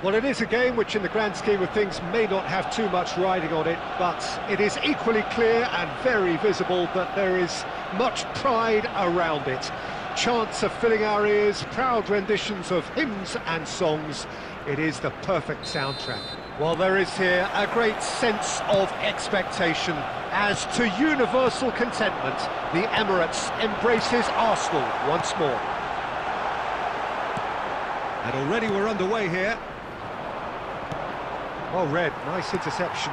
Well, it is a game which in the grand scheme of things may not have too much riding on it, but it is equally clear and very visible that there is much pride around it. Chants are filling our ears, proud renditions of hymns and songs. It is the perfect soundtrack. Well, there is here a great sense of expectation. As to universal contentment, the Emirates embraces Arsenal once more. And already we're underway here. Oh, Red, nice interception.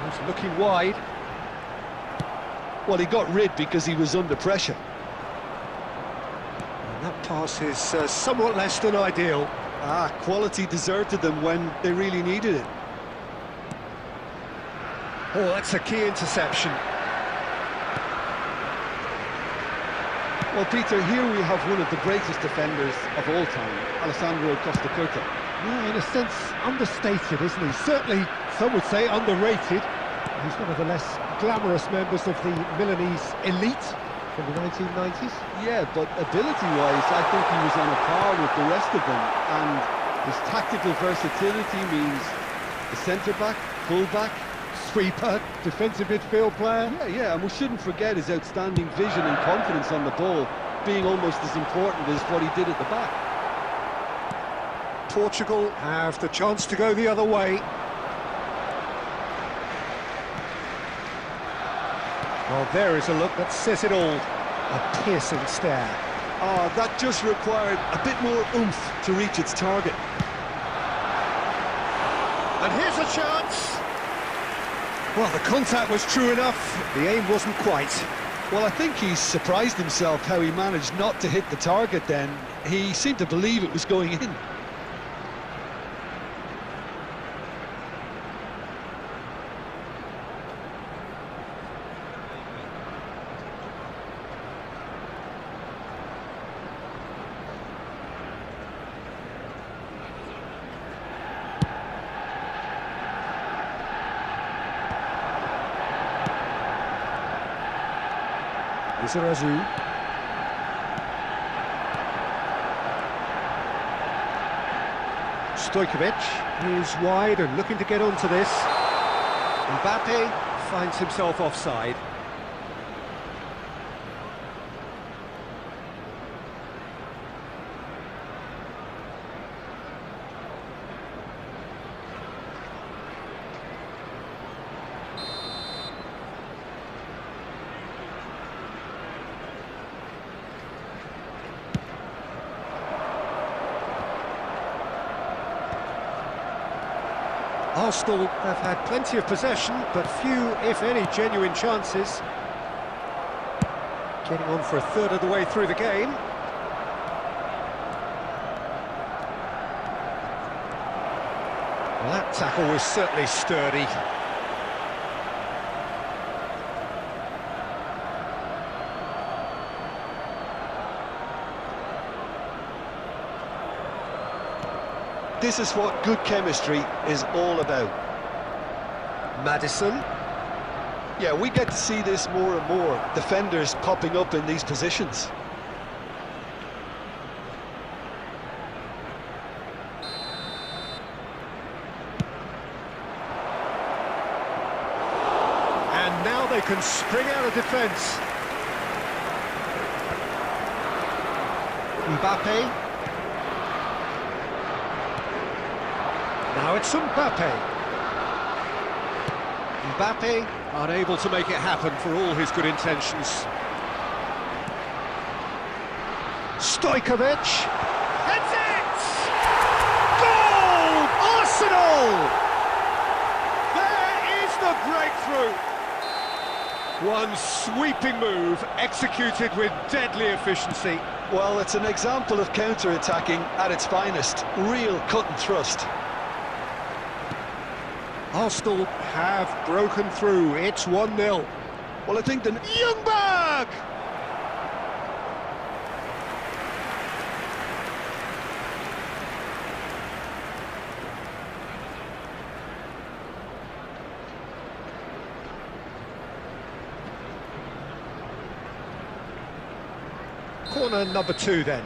He's looking wide. Well, he got rid because he was under pressure. And that pass is somewhat less than ideal. Quality deserted them when they really needed it. Oh, that's a key interception. Well, Peter, here we have one of the greatest defenders of all time, Alessandro Costa Curta. Yeah, in a sense, understated, isn't he? Certainly, some would say underrated. He's one of the less glamorous members of the Milanese elite from the 1990s. Yeah, but ability-wise, I think he was on a par with the rest of them, and his tactical versatility means the centre-back, full-back, Sweeper, defensive midfield player. Yeah, and we shouldn't forget his outstanding vision and confidence on the ball, being almost as important as what he did at the back. Portugal have the chance to go the other way. Well, there is a look that says it all. A piercing stare. That just required a bit more oomph to reach its target. And here's a chance. Well, the contact was true enough, the aim wasn't quite. Well, I think he surprised himself how he managed not to hit the target then. He seemed to believe it was going in. Izarazu. Stojkovic is wide and looking to get onto this. Mbappe finds himself offside. Arsenal have had plenty of possession, but few, if any, genuine chances. Getting on for a third of the way through the game. Well, that tackle was certainly sturdy. This is what good chemistry is all about. Maddison. Yeah, we get to see this more and more, defenders popping up in these positions. And now they can spring out of defence. Mbappe. Now it's Mbappe. Mbappe unable to make it happen for all his good intentions. Stojkovic heads it! Goal! Arsenal! There is the breakthrough. One sweeping move executed with deadly efficiency. Well, it's an example of counter-attacking at its finest. Real cut and thrust. Arsenal have broken through. It's 1-0. Well, I think the... Ljungberg! Corner number 2 then.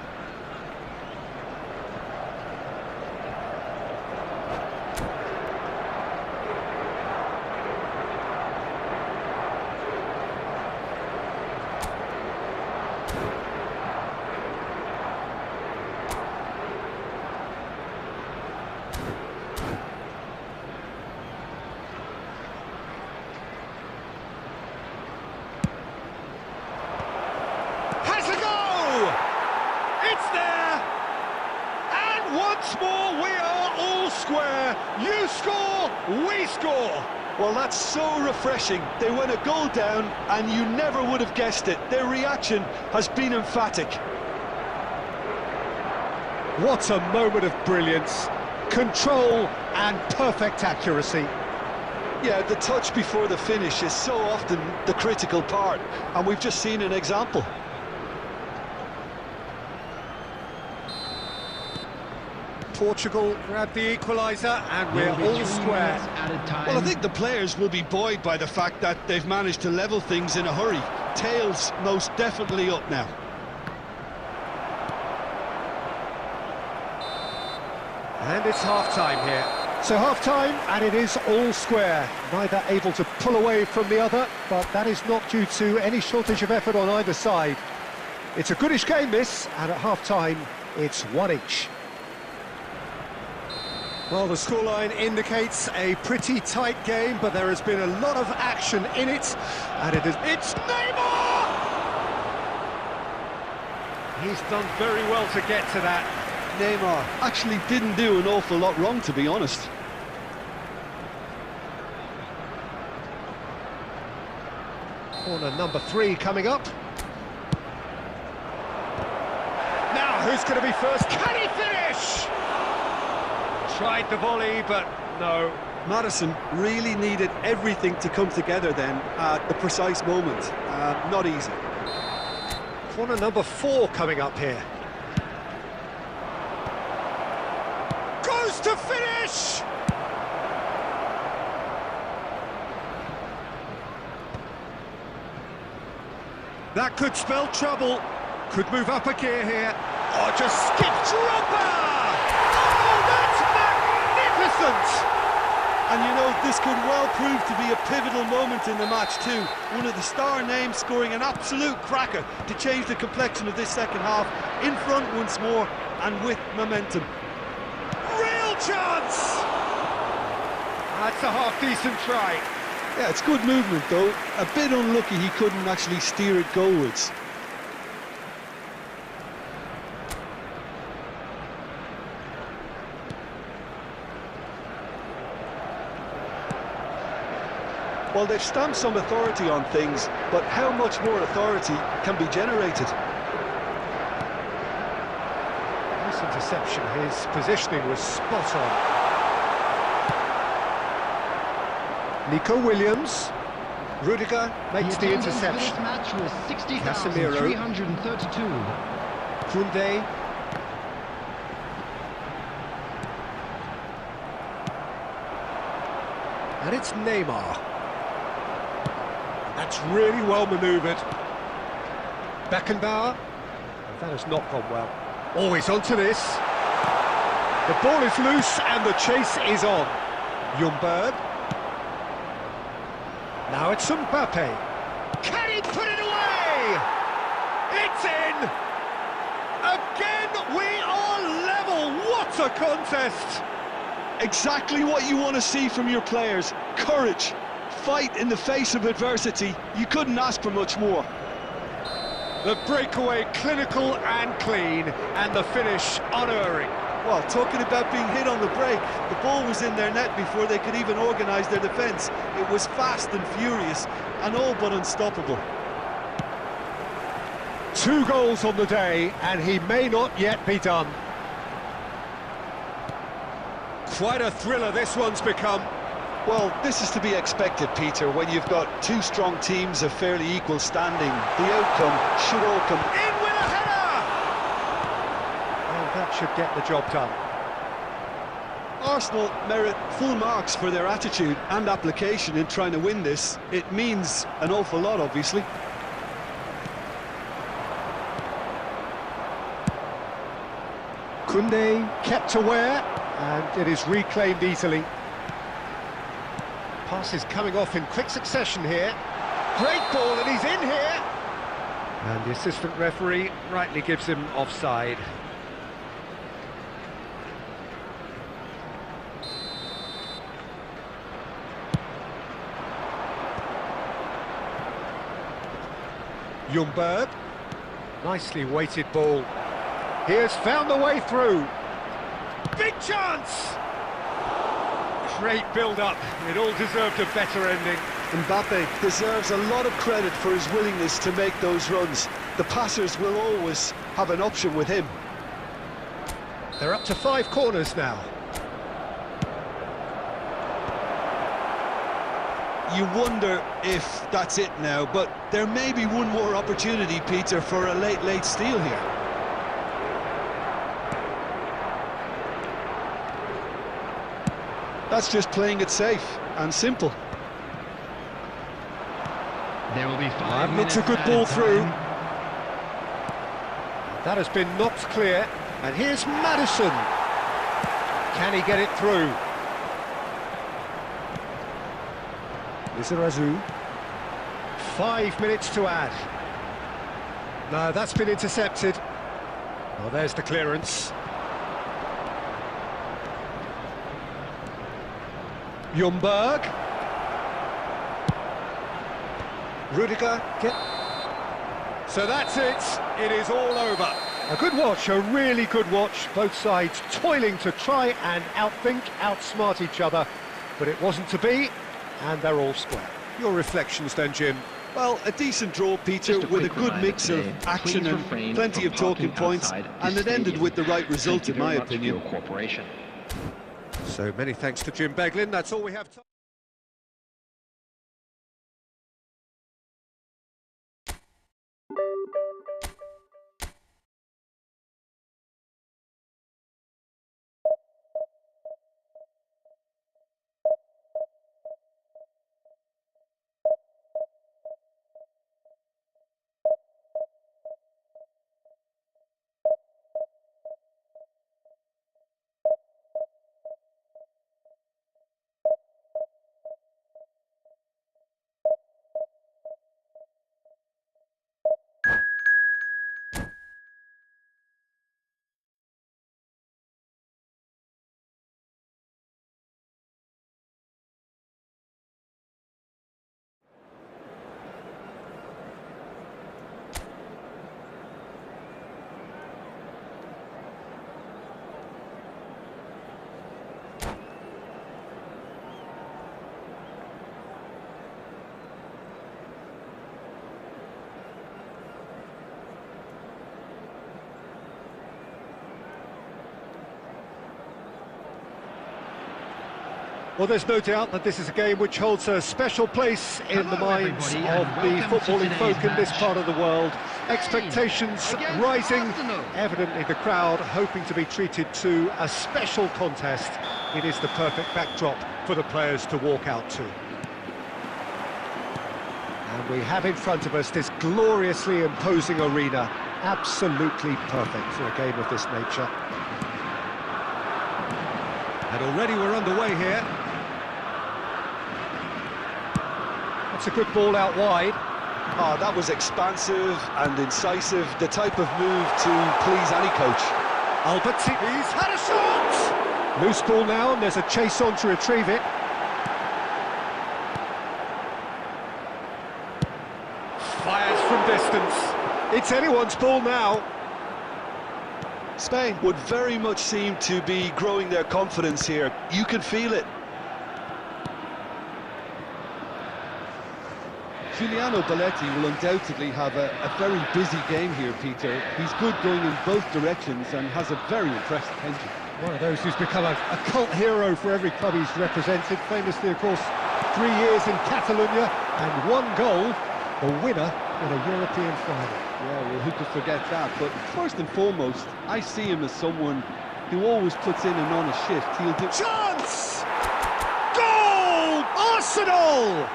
It's there! And once more we are all square. You score, we score. Well, that's so refreshing. They went a goal down and you never would have guessed it. Their reaction has been emphatic. What a moment of brilliance. Control and perfect accuracy. Yeah, the touch before the finish is so often the critical part, and we've just seen an example. Portugal grabbed the equaliser and we're all square. Well, I think the players will be buoyed by the fact that they've managed to level things in a hurry. Tails most definitely up now. And it's half-time here. So half-time, and it is all square. Neither able to pull away from the other, but that is not due to any shortage of effort on either side. It's a goodish game, this, and at half-time, it's one each. Well, the scoreline indicates a pretty tight game, but there has been a lot of action in it, and it's Neymar! He's done very well to get to that. Neymar actually didn't do an awful lot wrong, to be honest. Corner number 3 coming up. Now, who's going to be first? Can he finish? Tried the volley, but no. Maddison really needed everything to come together then at the precise moment. Not easy. Corner number 4 coming up here. Goes to finish! That could spell trouble. Could move up a gear here. Oh, just skip dropper! Oh, that's magnificent! And you know, this could well prove to be a pivotal moment in the match too. One of the star names scoring an absolute cracker to change the complexion of this second half. In front once more and with momentum. Real chance! That's a half-decent try. Yeah, it's good movement though. A bit unlucky he couldn't actually steer it goalwards. Well, they've stamped some authority on things, but how much more authority can be generated? Nice interception. His positioning was spot on. Nico Williams. Rudiger makes the interception. This match was Casemiro. 60,332. Koundé. And it's Neymar. That's really well manoeuvred. Beckenbauer. That has not gone well. Always onto this. The ball is loose and the chase is on. Ljungberg. Now it's Mbappe. Can he put it away? It's in! Again, we are level. What a contest! Exactly what you want to see from your players. Courage. Fight in the face of adversity. You couldn't ask for much more. The breakaway clinical and clean, and the finish unerring. Well, talking about being hit on the break, the ball was in their net before they could even organise their defence. It was fast and furious, and all but unstoppable. 2 goals on the day, and he may not yet be done. Quite a thriller this one's become. Well, this is to be expected, Peter, when you've got 2 strong teams of fairly equal standing. The outcome should all come In with a header! Oh, that should get the job done. Arsenal merit full marks for their attitude and application in trying to win this. It means an awful lot, obviously. Koundé kept aware, and it is reclaimed easily. Passes coming off in quick succession here. Great ball, and he's in here! And the assistant referee rightly gives him offside. Ljungberg. Nicely weighted ball. He has found the way through. Big chance! Great build-up. It all deserved a better ending. Mbappe deserves a lot of credit for his willingness to make those runs. The passers will always have an option with him. They're up to 5 corners now. You wonder if that's it now, but there may be one more opportunity, Peter, for a late steal here. That's just playing it safe and simple. There will be 5 minutes. Looks a good ball through. That has been knocked clear, and here's Maddison. Can he get it through? Lizarazu. 5 minutes to add. No, that's been intercepted. Well, there's the clearance. Ljungberg. Rudiger. So that's it. It is all over. A good watch, a really good watch. Both sides toiling to try and outthink, outsmart each other. But it wasn't to be, and they're all square. Your reflections then, Jim? Well, a decent draw, Peter, with a good mix of action and plenty of talking points, and it ended with the right result, in my opinion. So many thanks to Jim Beglin. That's all we have time. Well, there's no doubt that this is a game which holds a special place in the minds of the footballing folk in this part of the world. Expectations rising, evidently the crowd hoping to be treated to a special contest. It is the perfect backdrop for the players to walk out to. And we have in front of us this gloriously imposing arena, absolutely perfect for a game of this nature. And already we're underway here. That's a good ball out wide. Oh, that was expansive and incisive, the type of move to please any coach. Alberti, he's had a shot! Loose ball now, and there's a chase on to retrieve it. Fires from distance. It's anyone's ball now. Spain would very much seem to be growing their confidence here. You can feel it. Giuliano Belletti will undoubtedly have a very busy game here, Peter. He's good going in both directions and has a very impressive engine. One of those who's become a cult hero for every club he's represented. Famously, of course, 3 years in Catalonia and 1 goal, the winner in a European final. Yeah, well, who could forget that? But first and foremost, I see him as someone who always puts in an honest shift. He'll do... Chance! Goal! Arsenal!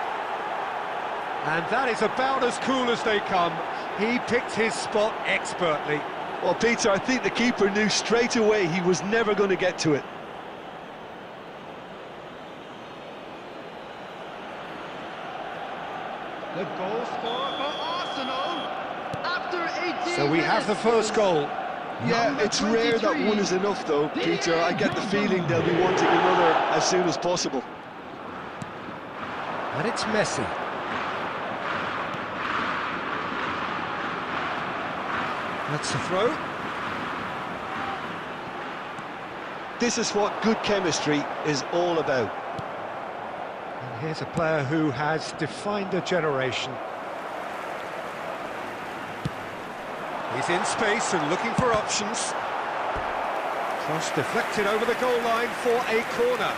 And that is about as cool as they come. He picked his spot expertly. Well, Peter, I think the keeper knew straight away he was never going to get to it. The goal scorer for Arsenal after 18 So we have the first goal. Yeah, it's rare that one is enough, though, Peter. I get the feeling they'll be wanting another as soon as possible. And it's Messi. That's the throw. this is what good chemistry is all about. And here's a player who has defined a generation. He's in space and looking for options. Cross deflected over the goal line for a corner.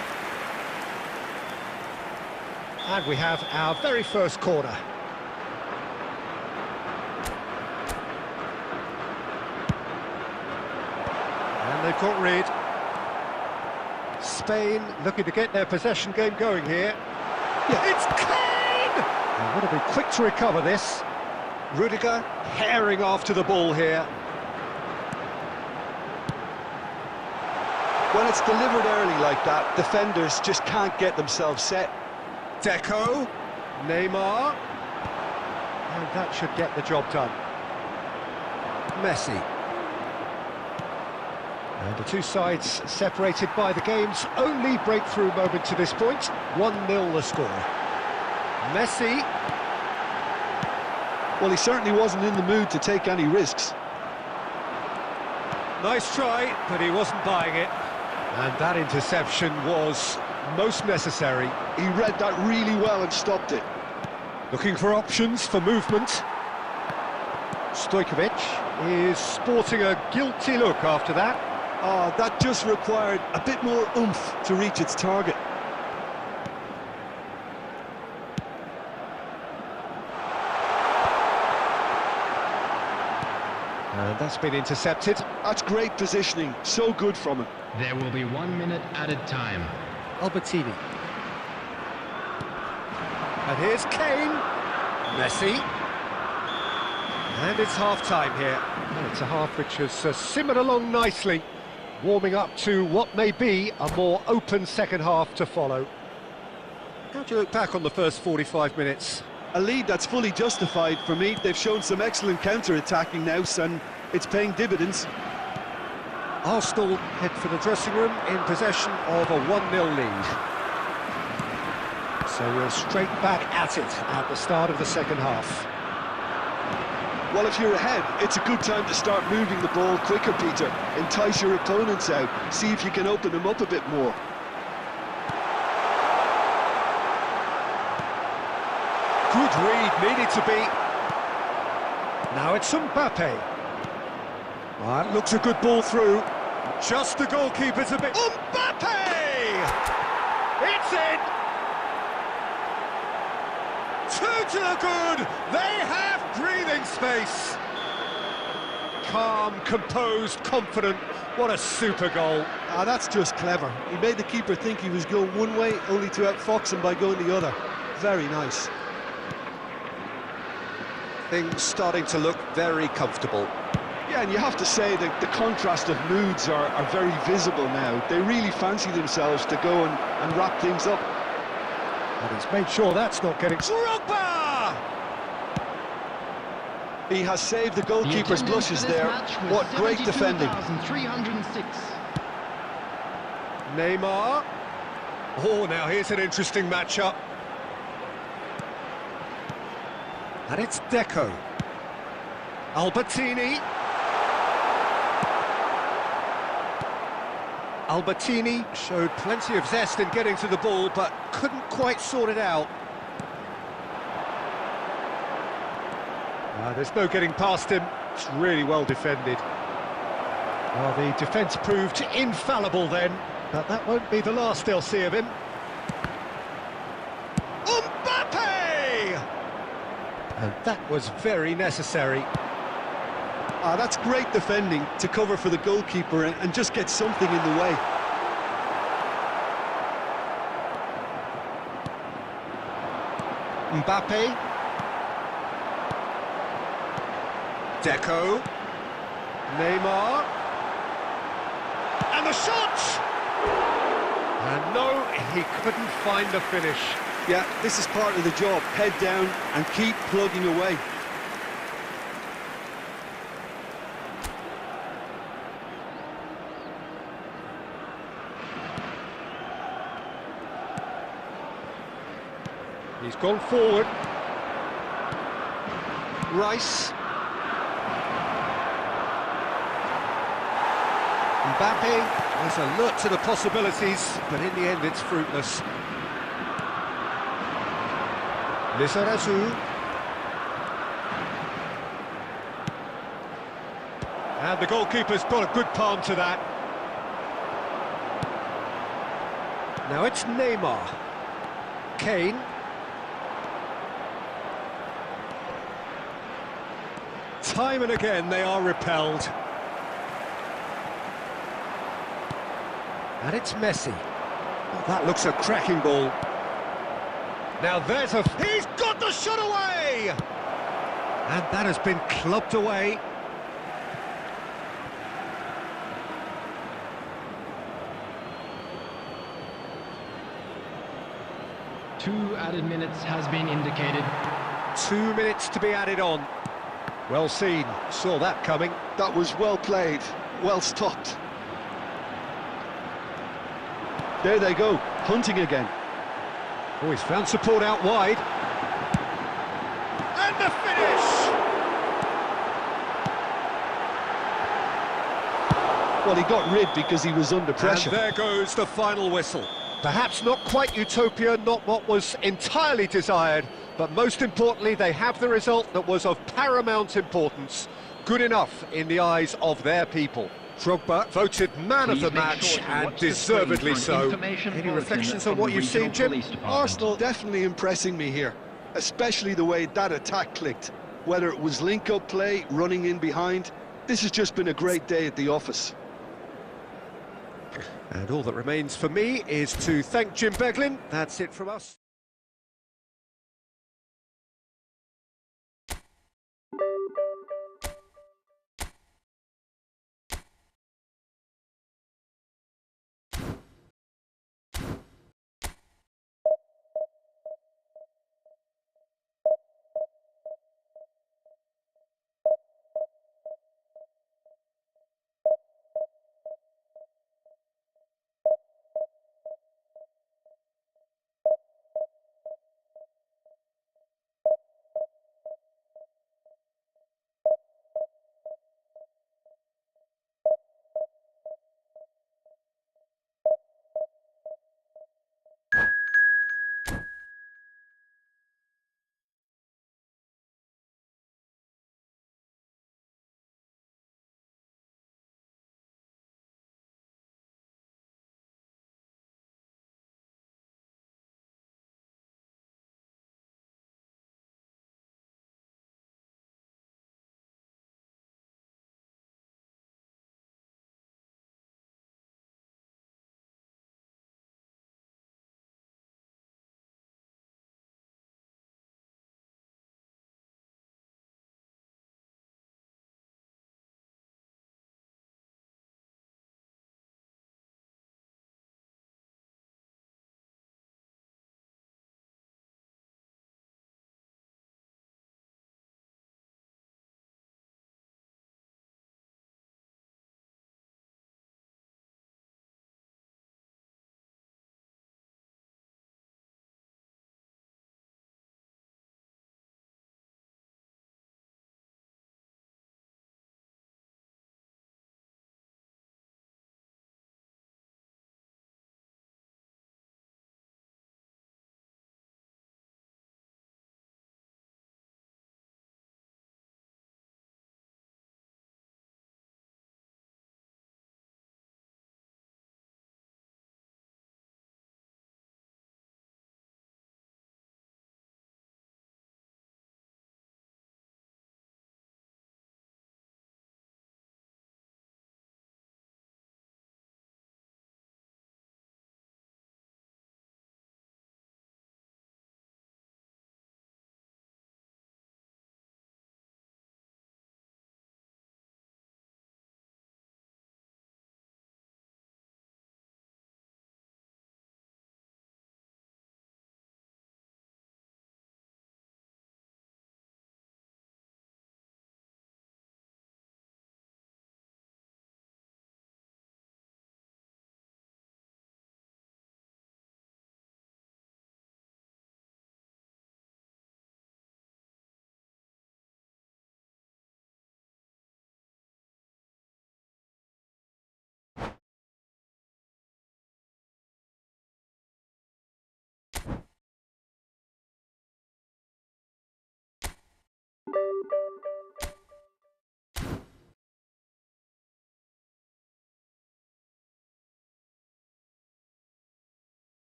And we have our very first corner. And they've got rid. Spain looking to get their possession game going here. Yeah. It's Kane! And would have been quick to recover this. Rudiger herring after the ball here. When it's delivered early like that, defenders just can't get themselves set. Deco, Neymar, and that should get the job done. Messi. And the two sides separated by the game's only breakthrough moment to this point. 1-0 the score. Messi. Well, he certainly wasn't in the mood to take any risks. Nice try, but he wasn't buying it. And that interception was most necessary. He read that really well and stopped it. Looking for options for movement. Stojkovic is sporting a guilty look after that. That just required a bit more oomph to reach its target. And that's been intercepted. That's great positioning, so good from him. There will be 1 minute added time. Albertini. And here's Kane. Messi. And it's half-time here. And it's a half which has simmered along nicely, warming up to what may be a more open second half to follow. How do you look back on the first 45 minutes? A lead that's fully justified for me. They've shown some excellent counter-attacking now, and it's paying dividends. Arsenal head for the dressing room in possession of a 1-0 lead. So we're straight back at it at the start of the second half. Well, if you're ahead, it's a good time to start moving the ball quicker, Peter. Entice your opponents out, see if you can open them up a bit more. Good read, needed to be. Now it's Mbappe. That looks a good ball through. Just the goalkeeper's a bit... Mbappe! It's in! 2 to the good! They have breathing space! Calm, composed, confident. What a super goal. That's just clever. He made the keeper think he was going one way, only to outfox him by going the other. Very nice. Things starting to look very comfortable. Yeah, and you have to say that the contrast of moods are very visible now. They really fancy themselves to go and wrap things up. And he's made sure that's not getting... Drogba! He has saved the goalkeeper's blushes there. What great defending. Neymar. Oh, now here's an interesting matchup. And it's Deco. Albertini. Albertini showed plenty of zest in getting to the ball, but couldn't quite sort it out. There's no getting past him. It's really well defended. Well, the defence proved infallible then, but that won't be the last they'll see of him. Mbappe! And that was very necessary. That's great defending to cover for the goalkeeper and just get something in the way. Mbappe. Deco. Neymar. And the shot! And no, he couldn't find the finish. Yeah, this is part of the job. Head down and keep plugging away. He's gone forward. Rice. Mbappe is alert to the possibilities, but in the end it's fruitless. Lizarazu. And the goalkeeper's got a good palm to that. Now it's Neymar. Kane. Time and again they are repelled. And it's Messi. Oh, that looks a cracking ball. Now there's a... He's got the shot away! And that has been clubbed away. Two added minutes has been indicated. 2 minutes to be added on. Well seen, saw that coming. That was well played, well stopped. There they go, hunting again. Oh, he's found support out wide. And the finish! Well, he got rid because he was under pressure. And there goes the final whistle. Perhaps not quite utopia, not what was entirely desired, but most importantly, they have the result that was of paramount importance. Good enough in the eyes of their people. Drogba voted man of the match, and deservedly so. Any reflections on what you've seen, Jim? Arsenal definitely impressing me here, especially the way that attack clicked. Whether it was link-up play, running in behind, this has just been a great day at the office. And all that remains for me is to thank Jim Beglin. That's it from us.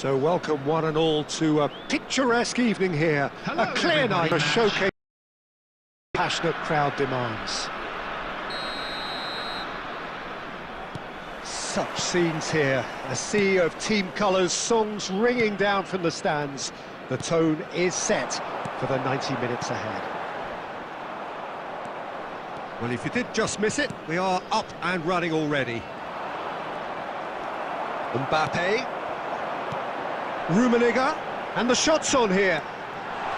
So welcome one and all to a picturesque evening here. Hello, a clear night, everybody. a showcase passionate crowd demands. Such scenes here, a sea of team colours, songs ringing down from the stands. The tone is set for the 90 minutes ahead. Well, if you did just miss it, we are up and running already. Mbappe. Rummenigge. And the shot's on here.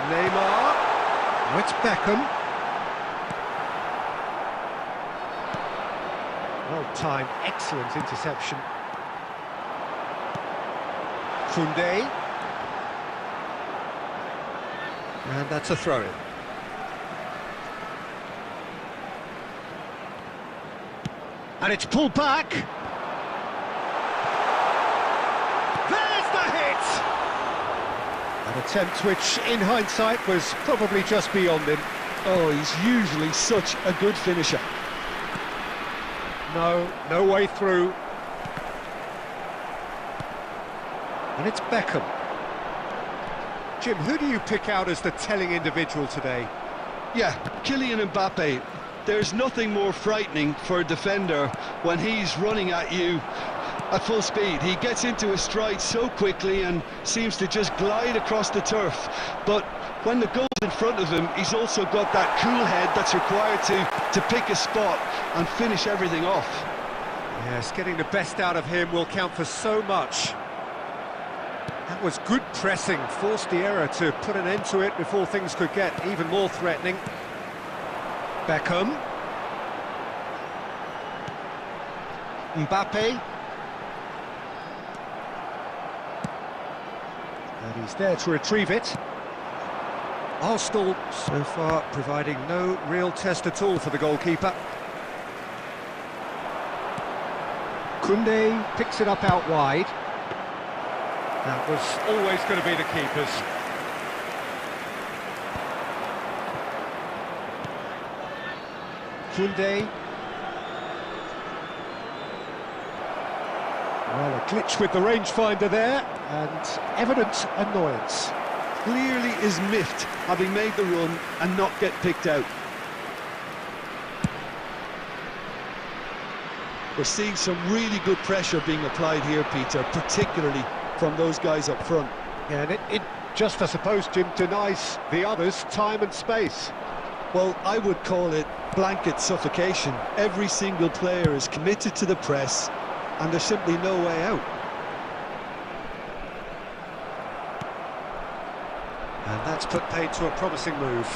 Neymar. Now it's Beckham. Well-timed, excellent interception. Koundé. And that's a throw-in. And it's pulled back. There's the hit! An attempt which, in hindsight, was probably just beyond him. Oh, he's usually such a good finisher. No way through. And it's Beckham. Jim, who do you pick out as the telling individual today? Yeah, Kylian Mbappe. There's nothing more frightening for a defender when he's running at you at full speed. He gets into his stride so quickly and seems to just glide across the turf. But when the goal's in front of him, he's also got that cool head that's required to pick a spot and finish everything off. Yes, getting the best out of him will count for so much. That was good pressing, forced the error to put an end to it before things could get even more threatening. Beckham. Mbappe. And he's there to retrieve it. Arsenal so far providing no real test at all for the goalkeeper. Koundé picks it up out wide. That was always going to be the keeper's. Koundé. Well, a glitch with the rangefinder there, and evident annoyance. Clearly is miffed having made the run and not get picked out. We're seeing some really good pressure being applied here, Peter, particularly from those guys up front. Yeah, and it just, I suppose, Jim, denies the others time and space. Well, I would call it blanket suffocation. Every single player is committed to the press, and there's simply no way out. And that's put paid to a promising move.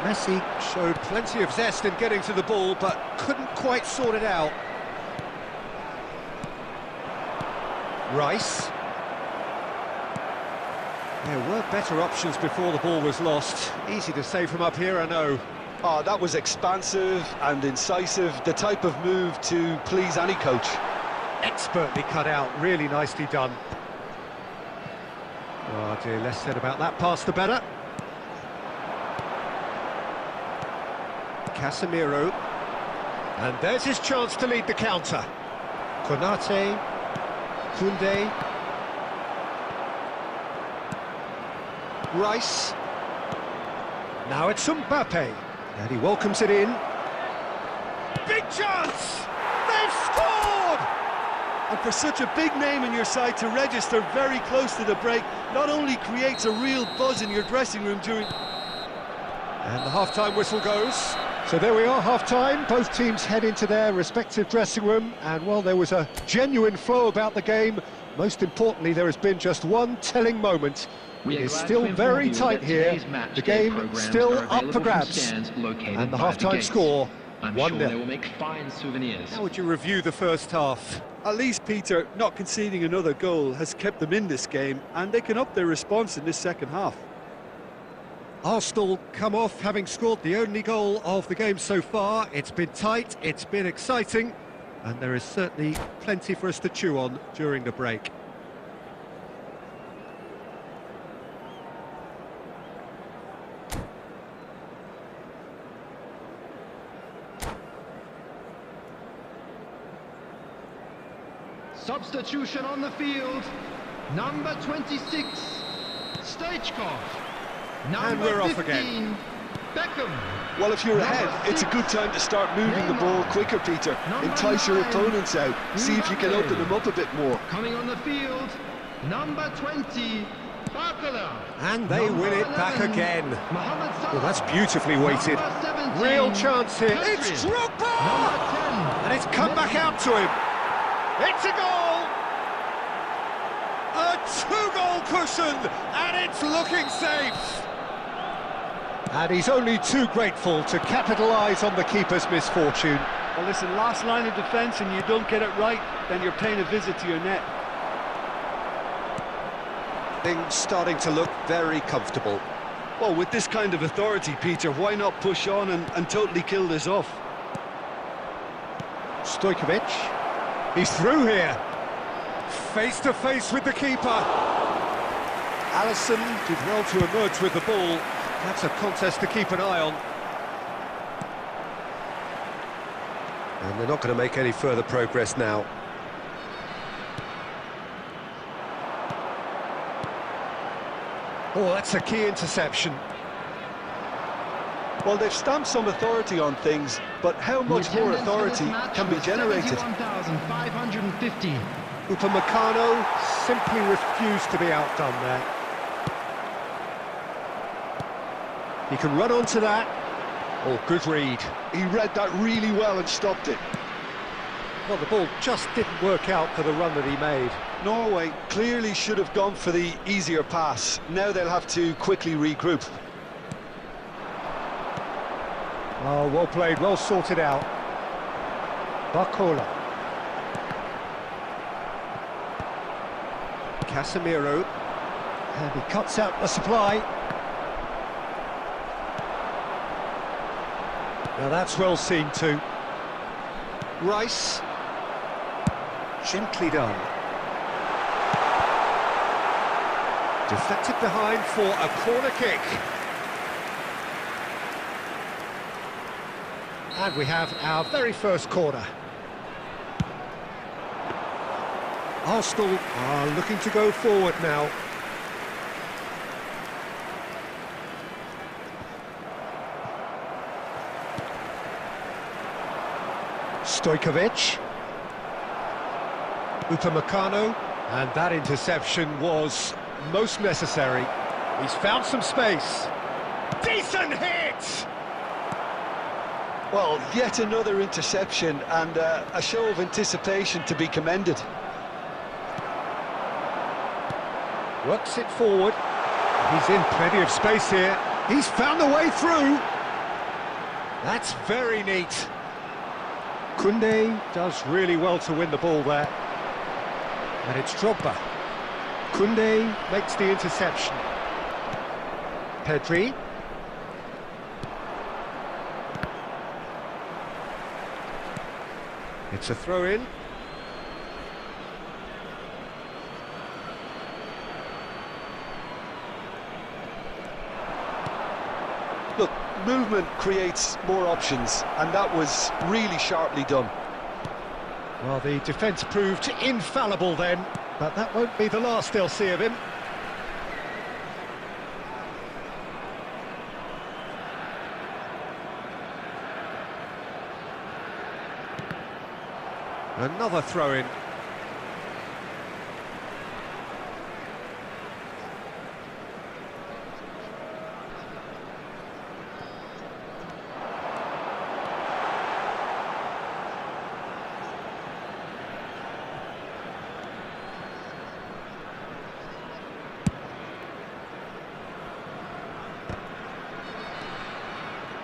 Messi showed plenty of zest in getting to the ball, but couldn't quite sort it out. Rice. There were better options before the ball was lost. Easy to say from up here, I know. Oh, that was expansive and incisive, the type of move to please any coach. Expertly cut out, really nicely done. Oh dear, less said about that pass the better. Casemiro. And there's his chance to lead the counter. Konate. Koundé. Rice. Now it's Mbappe. And he welcomes it in. Big chance! They've scored! And for such a big name in your side to register very close to the break, not only creates a real buzz in your dressing room during... And the half-time whistle goes. So there we are, half-time. Both teams head into their respective dressing room. And, well, there was a genuine flow about the game. Most importantly, there has been just one telling moment. It is still very tight here. The game still up for grabs. And the half-time score, 1-0. They will make fine souvenirs. How would you review the first half? At least, Peter, not conceding another goal has kept them in this game, and they can up their response in this second half. Arsenal come off having scored the only goal of the game so far. It's been tight, it's been exciting, and there is certainly plenty for us to chew on during the break. Substitution on the field. Number 26, Stoichkov. And we're off again. Beckham. Well, if you're Number ahead, it's a 6, good time to start moving the ball quicker, Peter. Number Entice your 9, opponents out. See if you can open them up a bit more. Coming on the field, number 20, Barcola. And they Number win it back 11, again. Mohamed Salah. Well, that's beautifully weighted. Number 17, Real chance here. It's Pedri. Drogba! Number 10, And it's come back out to him. It's a goal! A two-goal cushion, and it's looking safe. And he's only too grateful to capitalise on the keeper's misfortune. Well, listen, last line of defence and you don't get it right, then you're paying a visit to your net. Things starting to look very comfortable. Well, with this kind of authority, Peter, why not push on and totally kill this off? Stojkovic, he's through here. Face to face with the keeper. Alisson did well to emerge with the ball. That's a contest to keep an eye on. And they're not going to make any further progress now. Oh, that's a key interception. Well, they've stamped some authority on things, but how much more authority can be generated? 71,550. Upamecano simply refused to be outdone there. He can run onto that. Oh, good read. He read that really well and stopped it. Well, the ball just didn't work out for the run that he made. Norway clearly should have gone for the easier pass. Now they'll have to quickly regroup. Oh, well played, well sorted out. Barcola. Casemiro. And he cuts out the supply. Now that's well seen too. Rice. Gently done. Deflected behind for a corner kick. And we have our very first corner. Arsenal are looking to go forward now. Stojkovic. Upamecano. And that interception was most necessary. He's found some space. Decent hit! Well, yet another interception and a show of anticipation to be commended. Works it forward. He's in plenty of space here. He's found the way through. That's very neat. Koundé does really well to win the ball there. And it's Drogba. Koundé makes the interception. Pedri. It's a throw-in. Look, movement creates more options, and that was really sharply done. Well, the defence proved infallible then, but that won't be the last they'll see of him. Another throw-in.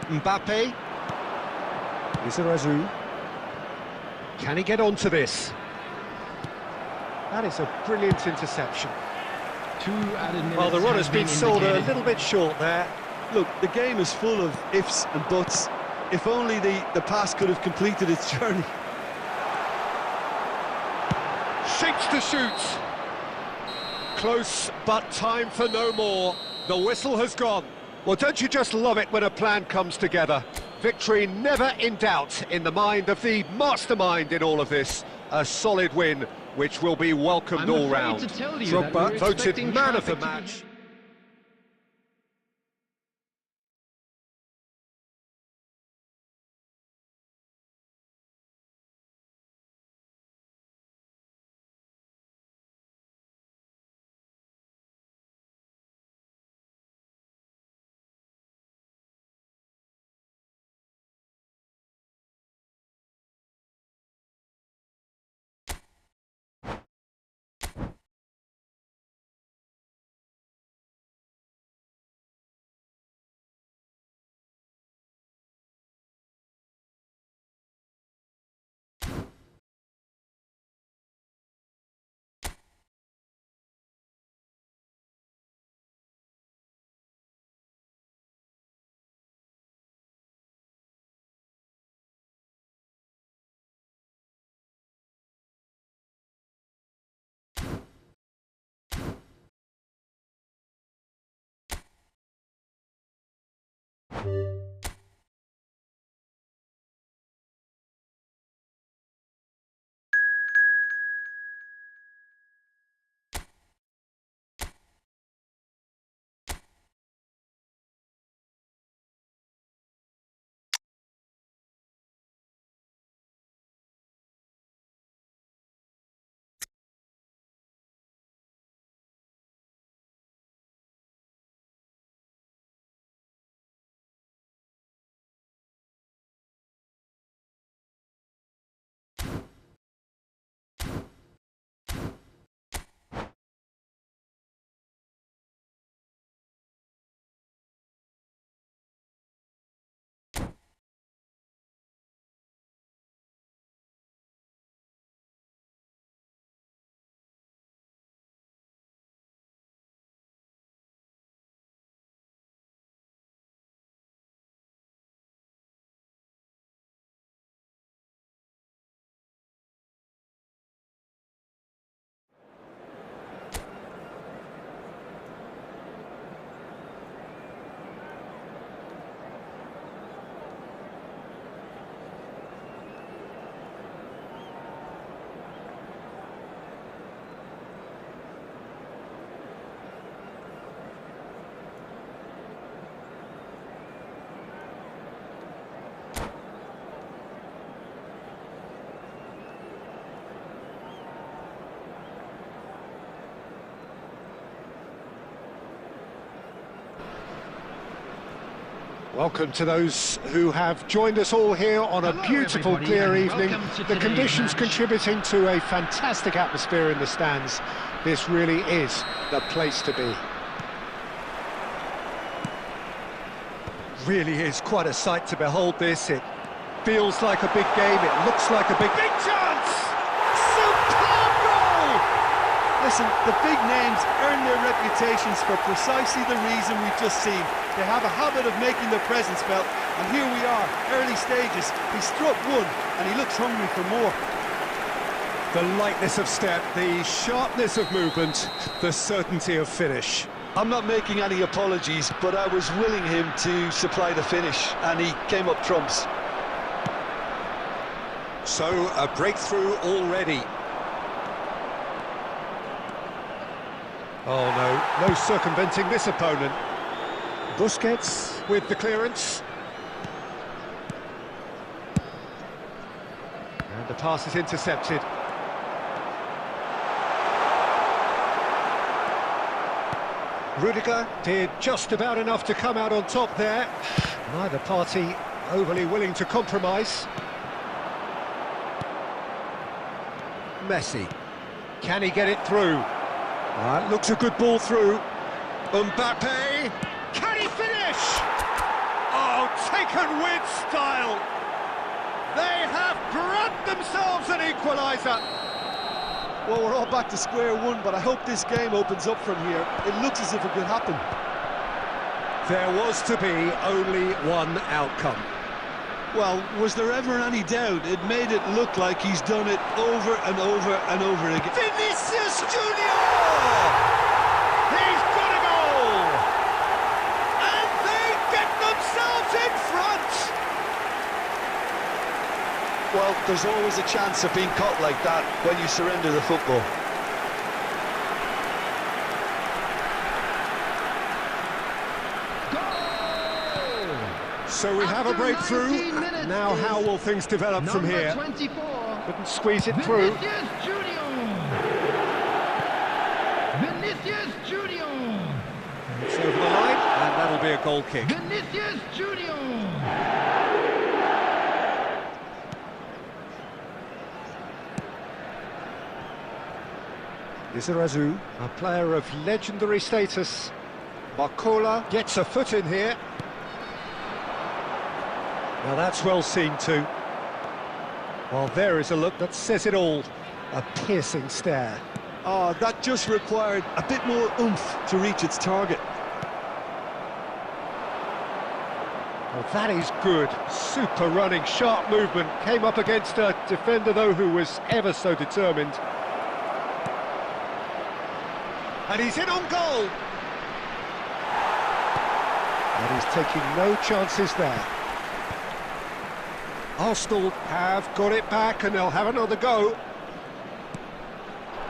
Mbappe. Izarazu. Can he get onto this? That is a brilliant interception. 2 added minutes. Well, the run has been sold a indicated. little bit short there. Look, the game is full of ifs and buts. If only the pass could have completed its journey. Shapes to shoot. Close, but time for no more. The whistle has gone. Well, don't you just love it when a plan comes together? Victory never in doubt in the mind of the mastermind in all of this. A solid win, which will be welcomed I'm all afraid round. to tell you that Drogba we're voted expecting man of the traffic to be- match. Welcome to those who have joined us all here on a Hello, beautiful, everybody, clear and evening. welcome to The today's conditions match. contributing to a fantastic atmosphere in the stands. This really is the place to be. Really is quite a sight to behold this. It feels like a big game, it looks like a big chance! Superb goal! Listen, the big names earn their reputations for precisely the reason we've just seen. They have a habit of making their presence felt, and here we are, early stages. He struck one, and he looks hungry for more. The lightness of step, the sharpness of movement, the certainty of finish. I'm not making any apologies, but I was willing him to supply the finish, and he came up trumps. So, a breakthrough already. Oh no, no circumventing this opponent. Busquets with the clearance. And the pass is intercepted. Rudiger did just about enough to come out on top there. Neither party overly willing to compromise. Messi. Can he get it through? Looks a good ball through. Mbappe. Can he finish? Oh, taken with style. They have grabbed themselves an equaliser. Well, we're all back to square one, but I hope this game opens up from here. It looks as if it could happen. There was to be only one outcome. Well, was there ever any doubt? It made it look like he's done it over and over and over again. Vinicius Junior! He's got a goal! And they get themselves in front! Well, There's always a chance of being caught like that when you surrender the football. So we have a breakthrough. Now how will things develop from here? 24. Couldn't squeeze it through. Vinicius Junior. Vinicius Junior. It's over the line, and that'll be a goal kick. Vinicius Junior. Izarazu, a player of legendary status. Barcola gets a foot in here. Now that's well seen too. Well, there is a look that says it all. A piercing stare. Oh, that just required a bit more oomph to reach its target. Well, that is good. Super running, sharp movement. Came up against a defender, though, who was ever so determined. And he's in on goal. And he's taking no chances there. Arsenal have got it back, and they'll have another go.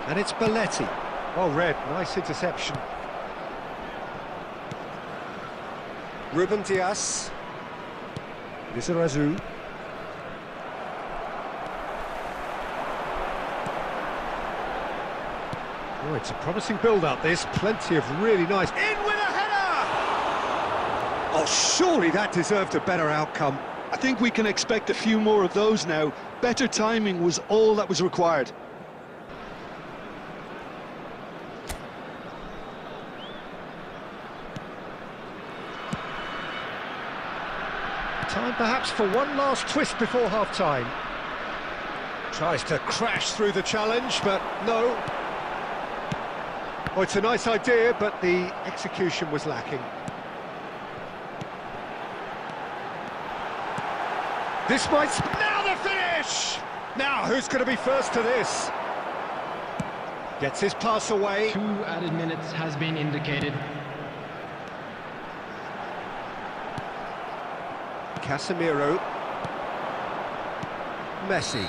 And it's Belletti. Well read, nice interception. Ruben Dias. Izarazu. Oh, it's a promising build-up, this. Plenty of really nice... In with a header! Oh, surely that deserved a better outcome. I think we can expect a few more of those now. Better timing was all that was required. Time perhaps for one last twist before half-time. Tries to crash through the challenge, but no. Oh, it's a nice idea, but the execution was lacking. This might... Now the finish! Now, who's going to be first to this? Gets his pass away. 2 added minutes has been indicated. Casemiro. Messi.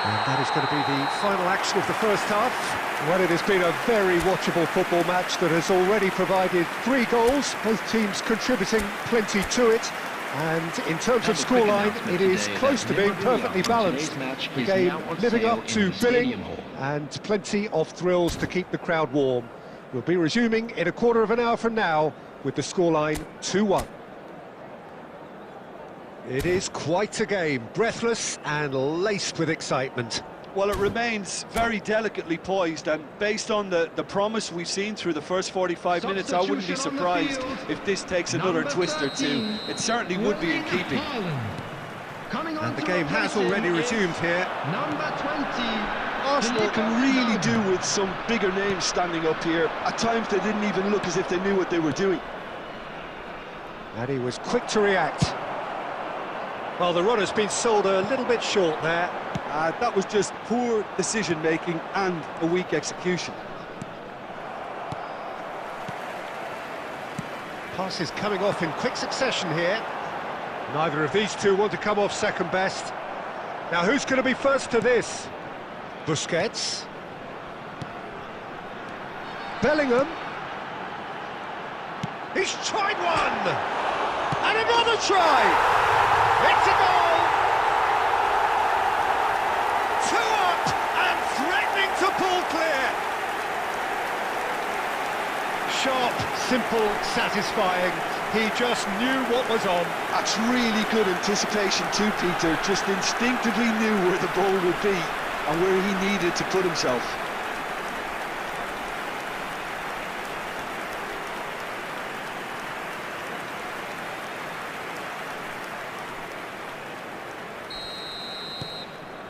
And that is going to be the final action of the first half. Well, it has been a very watchable football match that has already provided 3 goals, both teams contributing plenty to it. And in terms of scoreline, it is close to being perfectly balanced. The game living up to billing, and plenty of thrills to keep the crowd warm. We'll be resuming in a quarter of an hour from now with the scoreline 2-1. It is quite a game, breathless and laced with excitement. Well, it remains very delicately poised, and based on the promise we've seen through the first 45 minutes, I wouldn't be surprised if this takes another twist or two. It certainly would be in keeping. And the game has already resumed here. Number 20. Arsenal can really do with some bigger names standing up here. At times they didn't even look as if they knew what they were doing. And he was quick to react. Well, the run has been sold a little bit short there. That was just poor decision-making and a weak execution. Pass is coming off in quick succession here. Neither of these two want to come off second best. Now, who's going to be first to this? Busquets. Bellingham. He's tried one! And another try! It's a goal! 2 up and threatening to pull clear. Sharp, simple, satisfying. He just knew what was on. That's really good anticipation too, Peter. Just instinctively knew where the ball would be and where he needed to put himself.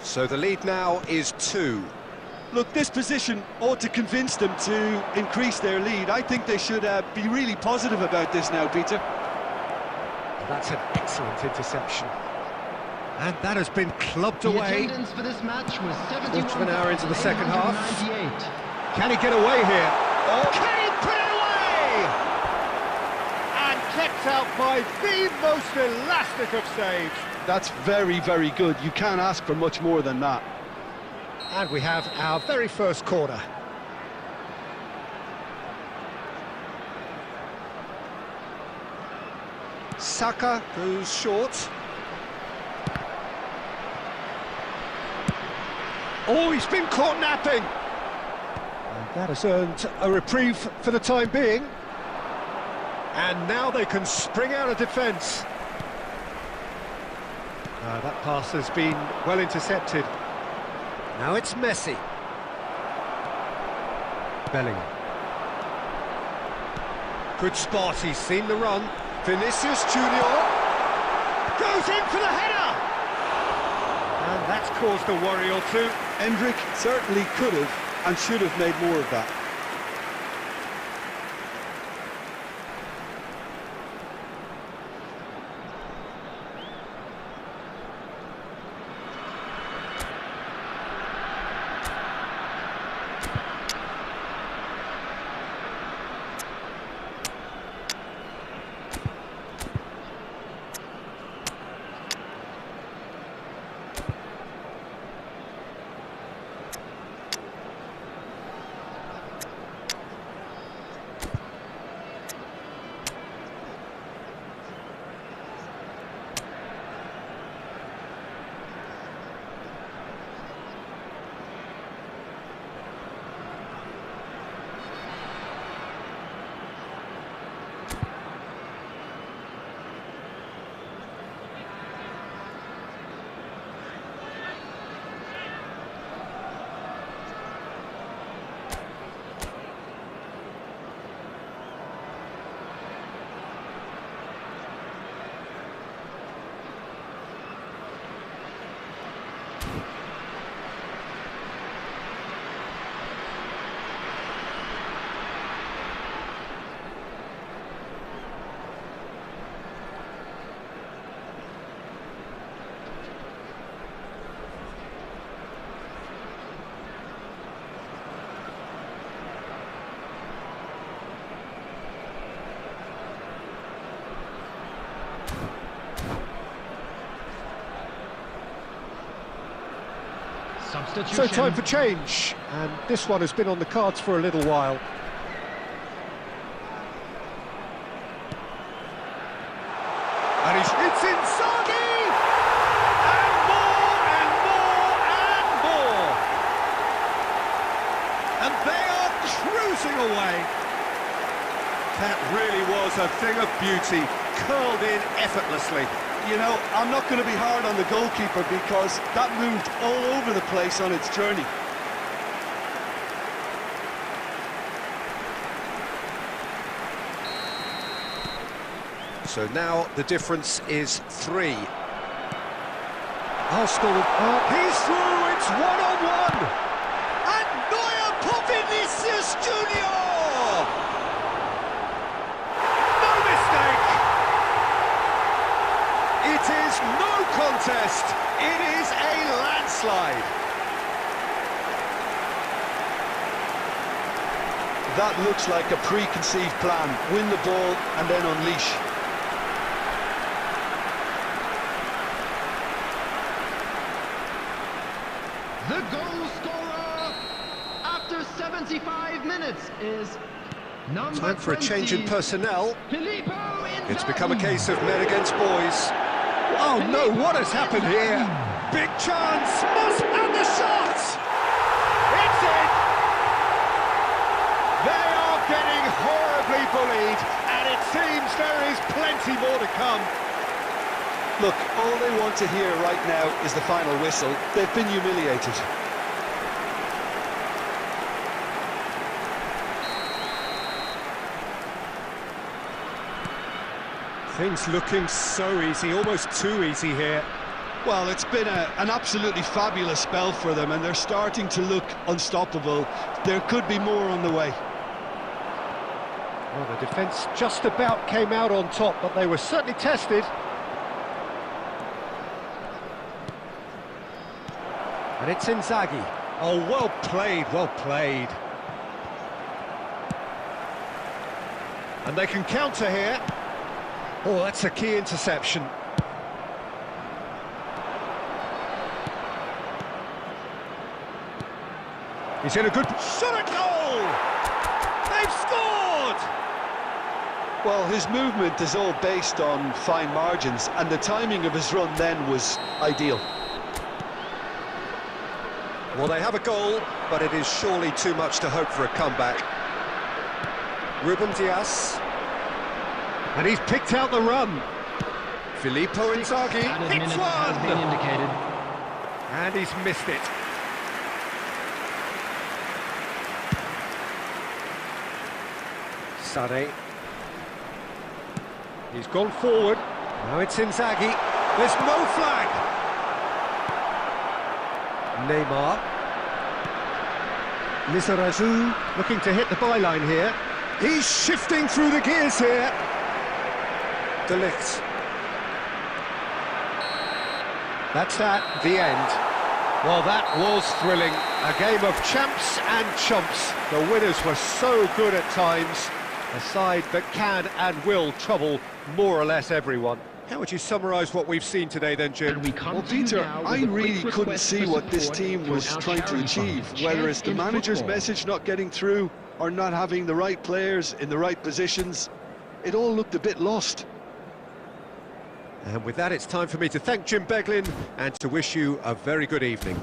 So the lead now is 2. Look, this position ought to convince them to increase their lead. I think they should be really positive about this now, Peter. That's an excellent interception. And that has been clubbed away. The attendance for this match was Quarter of an hour into the second half. 71,898. Can he get away here? Oh. Can he put it away? And kept out by the most elastic of saves. That's very, very good. You can't ask for much more than that. And we have our very first corner. Saka goes short. Oh, he's been caught napping. And that has earned a reprieve for the time being. And now they can spring out of defence. That pass has been well intercepted. Now it's Messi. Bellingham. Good spot, he's seen the run. Vinicius Junior goes in for the header! And that's caused a worry or two. Endrick certainly could have and should have made more of that. So time for change, and this one has been on the cards for a little while. And it's Inzaghi! And more, and more, and more! And they are cruising away. That really was a thing of beauty, curled in effortlessly. You know, I'm not going to be hard on the goalkeeper because that moved all over the place on its journey. So now the difference is 3. Arsenal, he's through, it's one-on-one! And Neuer for Vinicius Junior! No mistake! It is no contest, it is a landslide. That looks like a preconceived plan. Win the ball and then unleash. The goal scorer after 75 minutes is number Time for a change in 20, personnel. Filippo Inzaghi. It's become a case of men against boys. Oh no, what has happened here? Big chance, must have the shot! It's in! They are getting horribly bullied, and it seems there is plenty more to come. Look, all they want to hear right now is the final whistle. They've been humiliated. Things looking so easy, almost too easy here. Well, it's been an absolutely fabulous spell for them, and they're starting to look unstoppable. There could be more on the way. Well, the defence just about came out on top, but they were certainly tested. And it's Inzaghi. Oh, well played, well played. And they can counter here. Oh, that's a key interception. He's in a good... Shot at goal! They've scored! Well, his movement is all based on fine margins, and the timing of his run then was ideal. Well, they have a goal, but it is surely too much to hope for a comeback. Ruben Dias. And he's picked out the run. Filippo Inzaghi Added hits minutes has been one! indicated. And he's missed it. Sade. He's gone forward. Now it's Inzaghi. There's no flag. Neymar. Lizarazu looking to hit the byline here. He's shifting through the gears here. De Ligt. That's that, the end. Well, that was thrilling. A game of champs and chumps. The winners were so good at times. A side that can and will trouble more or less everyone. How would you summarise what we've seen today then, Jim? And we Well, come to you Peter, now with I a quick really couldn't request see for what this support team for was our trying to charity achieve, fund, whether Chance it's the in manager's Football. message not getting through or not having the right players in the right positions. It all looked a bit lost. And with that, it's time for me to thank Jim Beglin and to wish you a very good evening.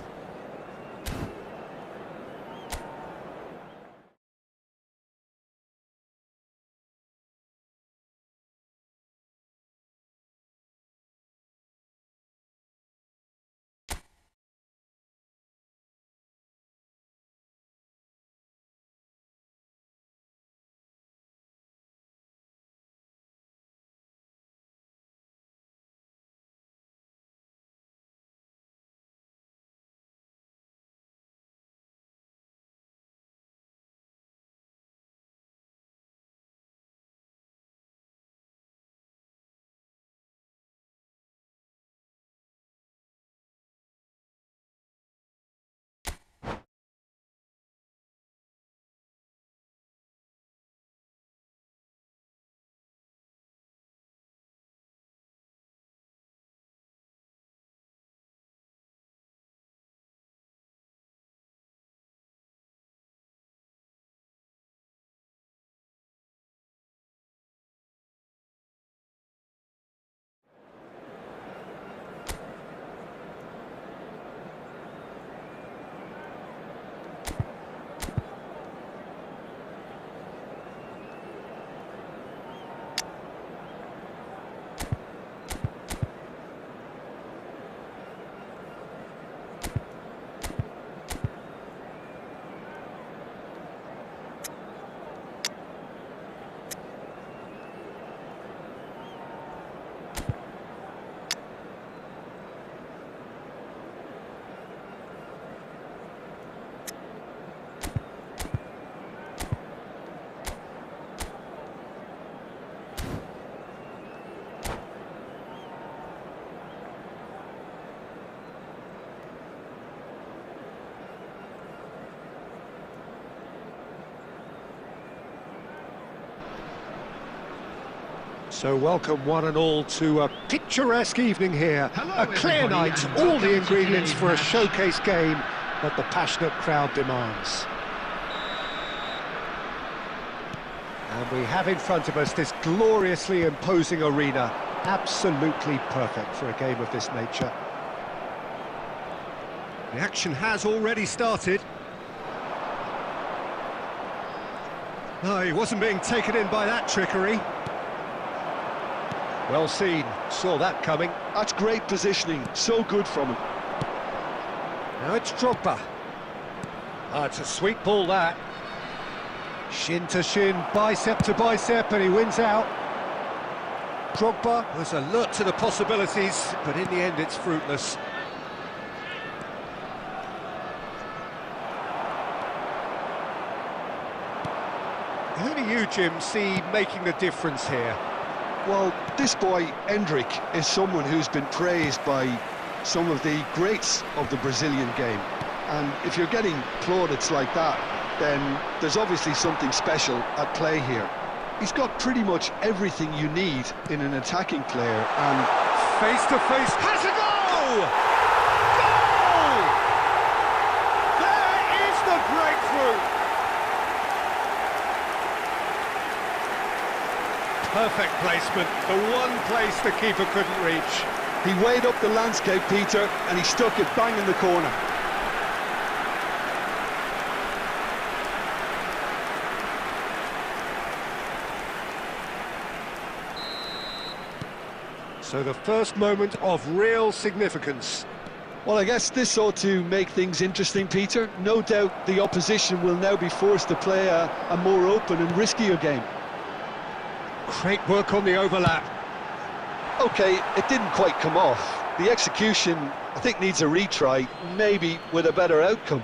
So welcome one and all to a picturesque evening here. Hello, A clear everybody, night, and all welcome the to ingredients today's for a match. showcase game that the passionate crowd demands. And we have in front of us this gloriously imposing arena, absolutely perfect for a game of this nature. The action has already started. No, he wasn't being taken in by that trickery. Well seen, saw that coming. That's great positioning, so good from him. Now it's Drogba. It's a sweet ball, that. Shin to shin, bicep to bicep, and he wins out. Drogba was alert to the possibilities, but in the end it's fruitless. Who do you, Jim, see making the difference here? Well, this boy, Endrick, is someone who's been praised by some of the greats of the Brazilian game. And if you're getting plaudits like that, then there's obviously something special at play here. He's got pretty much everything you need in an attacking player, and Face to face, has a goal! Goal! There is the Perfect placement, the one place the keeper couldn't reach. He weighed up the landscape, Peter, and he stuck it bang in the corner. So the first moment of real significance. Well, I guess this ought to make things interesting, Peter. No doubt the opposition will now be forced to play a more open and riskier game. Great work on the overlap. OK, it didn't quite come off. The execution, I think, needs a retry, maybe with a better outcome.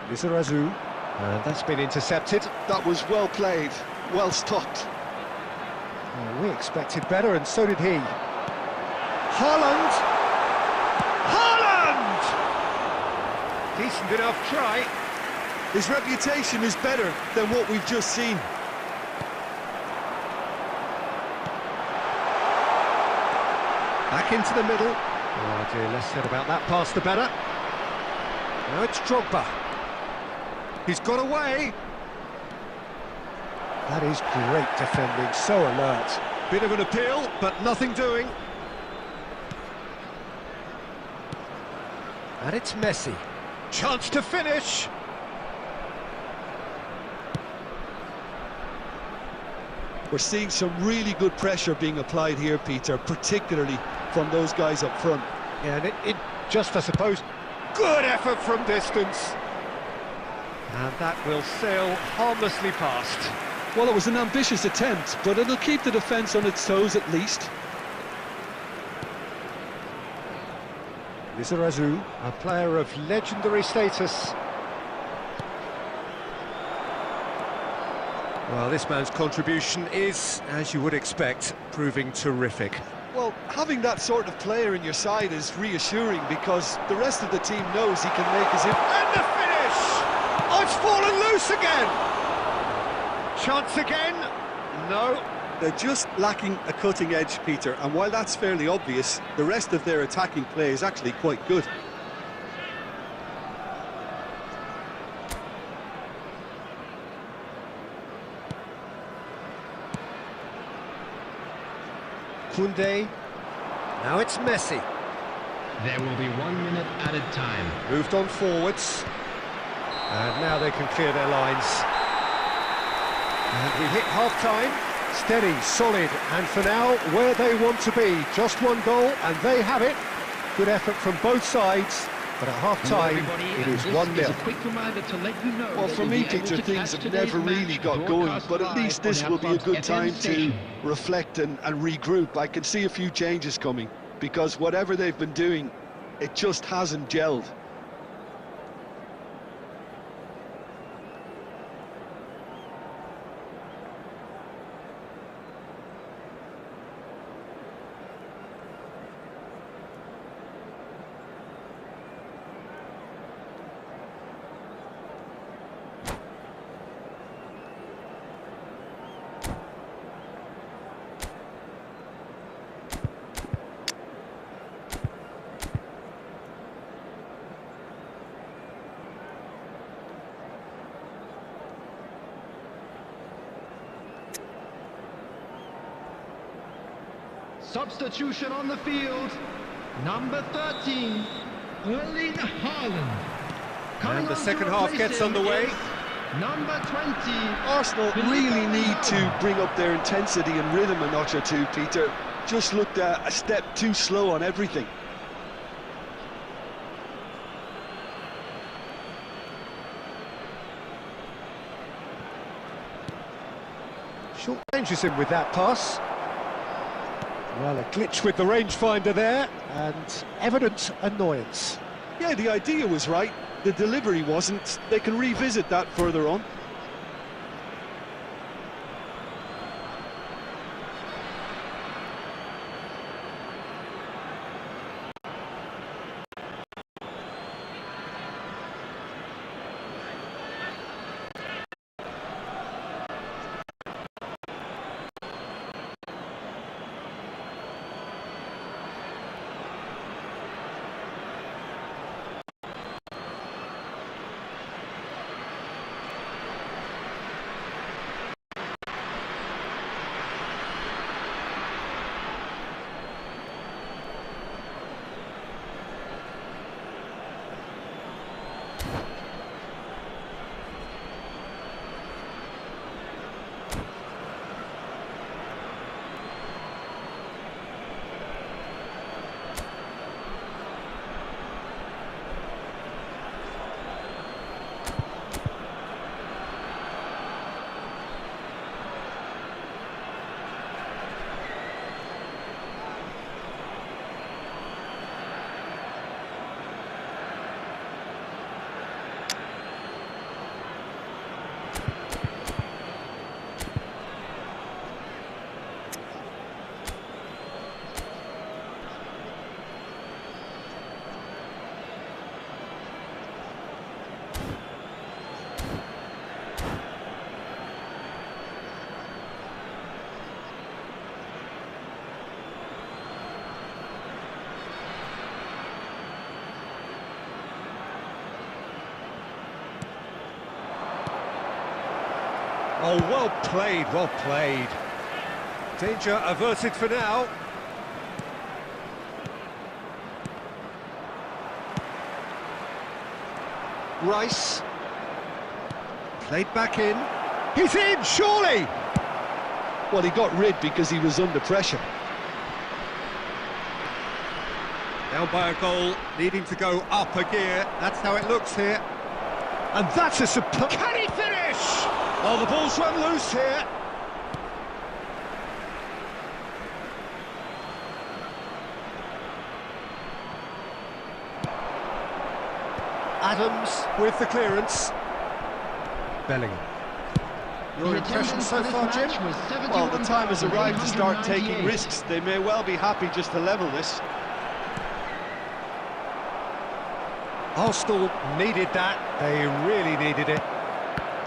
Lizarazu, and that's been intercepted. That was well played, well stopped. Well, we expected better, and so did he. Haaland! Haaland! Decent enough try. His reputation is better than what we've just seen. Back into the middle. Oh dear, less said about that pass the better. Now it's Drogba. He's got away. That is great defending, so alert. Bit of an appeal, but nothing doing. And it's Messi. Chance to finish. We're seeing some really good pressure being applied here, Peter, particularly from those guys up front. Yeah, and it just, I suppose, good effort from distance. And that will sail harmlessly past. Well, it was an ambitious attempt, but it'll keep the defence on its toes at least. Lizarazu, a player of legendary status. Well, this man's contribution is, as you would expect, proving terrific. Well, having that sort of player in your side is reassuring because the rest of the team knows he can make his impact. And the finish! Oh, it's fallen loose again! Chance again? No. They're just lacking a cutting edge, Peter, and while that's fairly obvious, the rest of their attacking play is actually quite good. Koundé. Now it's Messi. There will be 1 minute added time. Moved on forwards. And now they can clear their lines. And we hit half-time. Steady, solid, and for now, where they want to be. Just one goal, and they have it. Good effort from both sides, but at half-time, it is 1-0. Well, for me, Peter, things have never really got going, but at least this will be a good time to reflect and regroup. I can see a few changes coming, because whatever they've been doing, it just hasn't gelled. Substitution on the field. Number 13, Erling Haaland. And the second half gets underway. Number 20. Arsenal really need to bring up their intensity and rhythm a notch or two, Peter. Just looked a step too slow on everything. Short ranges him with that pass. Well, a glitch with the rangefinder there, and evident annoyance. Yeah, the idea was right, the delivery wasn't. They can revisit that further on. Oh, well played, well played. Danger averted for now. Rice. Played back in. He's in, surely! Well, he got rid because he was under pressure. Down by a goal, needing to go up a gear. That's how it looks here. And that's a superb... Can he finish? Oh, the ball's run loose here. Adams with the clearance. Bellingham. Your impression so far, Jim? Well, the time has arrived to start taking risks. They may well be happy just to level this. Arsenal needed that. They really needed it.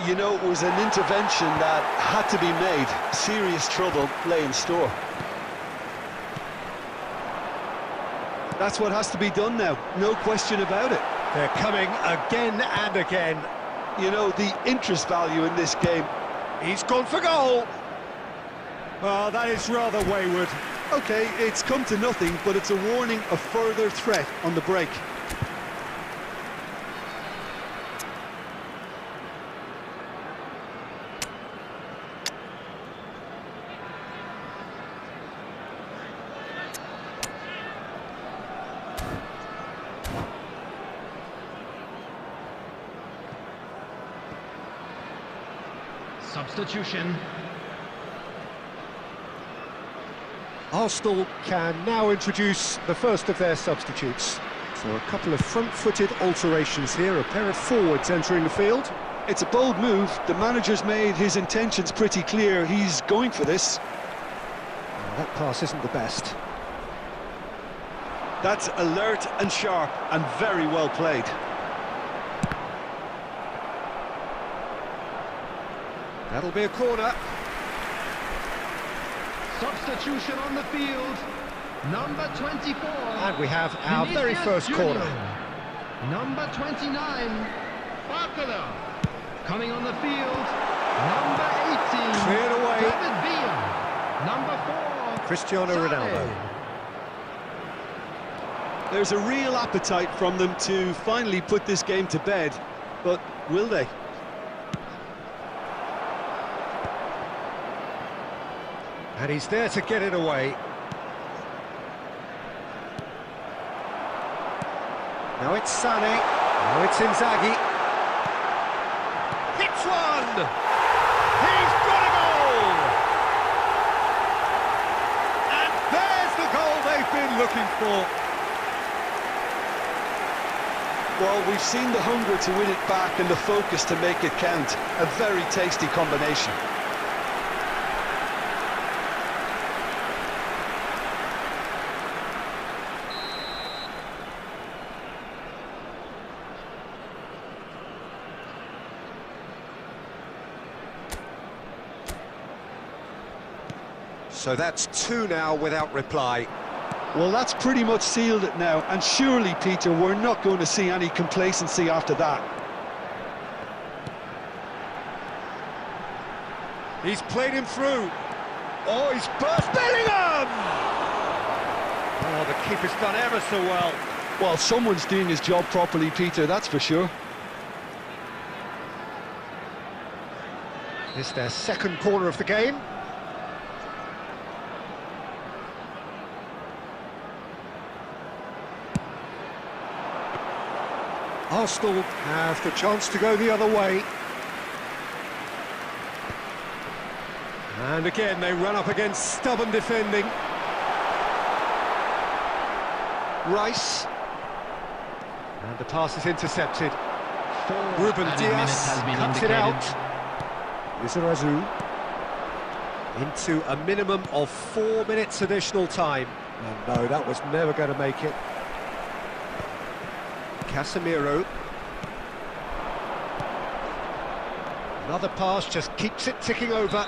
You know, it was an intervention that had to be made. Serious trouble lay in store. That's what has to be done now, no question about it. They're coming again and again. You know, the interest value in this game. He's gone for goal. Oh, that is rather wayward. OK, it's come to nothing, but it's a warning of further threat on the break. Substitution. Arsenal can now introduce the first of their substitutes. So a couple of front-footed alterations here, a pair of forwards entering the field. It's a bold move. The manager's made his intentions pretty clear. He's going for this. That pass isn't the best. That's alert and sharp and very well played. That'll be a corner. Substitution on the field. Number 24. And we have our very first Junior. corner. Number 29. Barcola. Coming on the field. Number 18. Cleared away. David Villa. Number 4. Cristiano Ronaldo. There's a real appetite from them to finally put this game to bed, but will they? And he's there to get it away. Now it's Sané. Now it's Inzaghi. Hits one! He's got a goal! And there's the goal they've been looking for. Well, we've seen the hunger to win it back and the focus to make it count. A very tasty combination. So that's two now without reply. Well, that's pretty much sealed it now, and surely, Peter, we're not going to see any complacency after that. He's played him through. Oh, he's burst Bellingham! Oh, the keeper's done ever so well. Well, someone's doing his job properly, Peter, that's for sure. It's their second corner of the game. Arsenal have the chance to go the other way. And again, they run up against stubborn defending. Rice. And the pass is intercepted. Ruben Dias cuts it out. Lizarazu. Into a minimum of 4 minutes additional time. And no, that was never going to make it. Casemiro. Another pass just keeps it ticking over.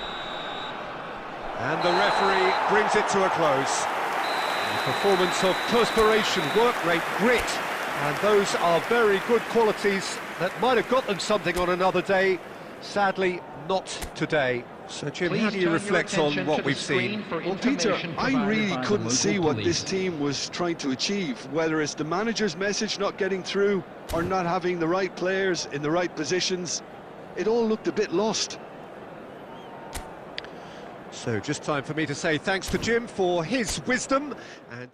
And the referee brings it to a close. A performance of perspiration, work rate, grit. And those are very good qualities that might have got them something on another day. Sadly, not today. So, Jim, how do you reflect on what we've seen? Well, Peter, I really couldn't see what this team was trying to achieve, whether it's the manager's message not getting through or not having the right players in the right positions. It all looked a bit lost. So just time for me to say thanks to Jim for his wisdom and